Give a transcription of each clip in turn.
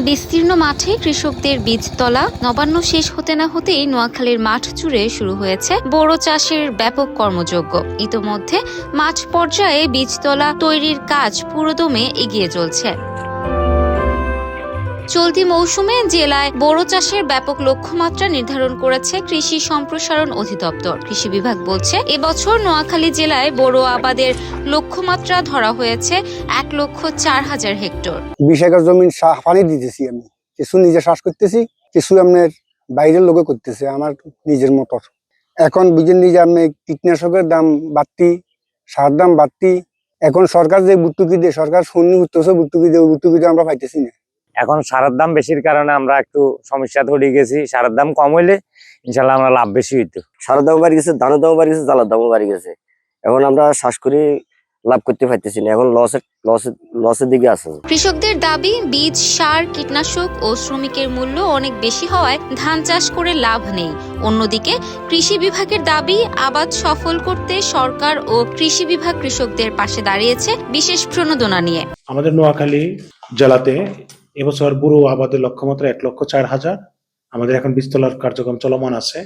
বিস্তীর্ণ মাঠে কৃষকদের বীজতলা নবান্ন শেষ হতে না হতেই নোয়াখালীর মাঠ জুড়ে শুরু হয়েছে বোরো চাষের ব্যাপক কর্মযজ্ঞ। ইতোমধ্যে মাঠ পর্যায়ে বীজতলা তৈরির কাজ পুরোদমে এগিয়ে চলছে। চলতি মৌসুমে জেলায় বোরো চাষের ব্যাপক লক্ষ্যমাত্রা নির্ধারণ করেছে কৃষি সম্প্রসারণ অধিদপ্তর। কৃষি বিভাগ বলছে, এবছর নোয়াখালী জেলায় বোরো আবাদের লক্ষ্যমাত্রা ধরা হয়েছে 1,04,000 হেক্টর। 20 একর জমি পানি দিতেছি, আমি কিছু নিজে চাষ করতেছি, কিছু আপনার বাইরের লোকে করতেছে, আমার নিজের মোটর। এখন বুঝেন নিজে আপনি কীটনাশকের দাম বাড়তি, সার দাম বাড়তি। এখন সরকার যে ভর্তুকি দেয়, সরকার শুনি উঠতেছে ভর্তুকি দেয়, ভর্তুকিটা আমরা পাইতেছি না। এখন সারের দাম বেশির কারণে আমরা একটু সমস্যা ধরে গেছি। সারের দাম কম হইলে ইনশাল্লাহ আমরা লাভ বেশি হইতো। সারের দামও বাড়ি গেছে, ধানের দামও বাড়ি গেছে, জ্বালার দামও বাড়ি গেছে। এখন আমরা শ্বাস করে লাভ করতে পারতেছি না, এখন লসের দিকে আছে। কৃষকদের দাবি, বীজ, সার, কীটনাশক ও শ্রমিকের মূল্য অনেক বেশি হওয়ায় ধান চাষ করে লাভ নেই। অন্যদিকে কৃষি বিভাগের দাবি, আবাদ সফল করতে সরকার ও কৃষি বিভাগ কৃষকদের পাশে দাঁড়িয়েছে বিশেষ প্রণোদনা নিয়ে। আমাদের নোয়াখালী জেলাতে এবছর বোরো আবাদের লক্ষ্যমাত্রা 1,04,000। আমাদের এখন বীজতলার কার্যক্রম চলমান আছে।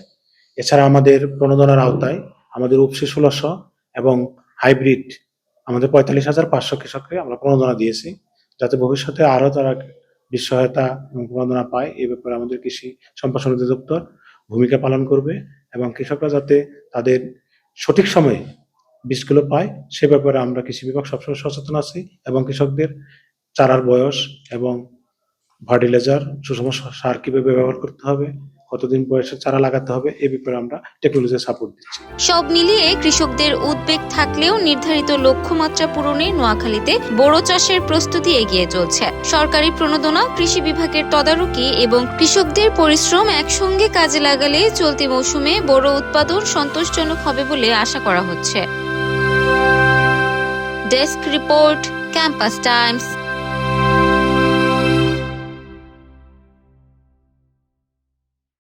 এছাড়া আমাদের প্রণোদনার আওতায় আমাদের উপসি 1600 এবং হাইব্রিড আমাদের 45,500 কৃষককে আমরা প্রণোদনা দিয়েছি, যাতে ভবিষ্যতে আরো তারা বীজ সহায়তা এবং প্রণোদনা পায়। এই ব্যাপারে আমাদের কৃষি সম্প্রসারণ অধিদপ্তর ভূমিকা পালন করবে এবং কৃষকরা যাতে তাদের সঠিক সময়ে বীজগুলো পায় সে ব্যাপারে আমরা কৃষি বিভাগ সবসময় সচেতন আছি এবং কৃষকদের চারার বয়স এবং ফার্টিলাইজার, সুষম সার কিভাবে ব্যবহার করতে হবে, কতদিন বয়সে চারা লাগাতে হবে, এই ব্যাপারে আমরা টেকনোলজি সাপোর্ট দিচ্ছি। সব মিলিয়ে কৃষকদের উদ্বেগ থাকলেও নির্ধারিত লক্ষ্যমাত্রা পূরণে নোয়াখালীতে বোরো চাষের প্রস্তুতি এগিয়ে চলছে। সরকারি প্রণোদনা, কৃষি বিভাগের তদারকি এবং কৃষকদের পরিশ্রম একসঙ্গে কাজে লাগালে চলতি মৌসুমে বোরো উৎপাদন সন্তোষজনক হবে বলে আশা করা হচ্ছে। Desk report, campus Times.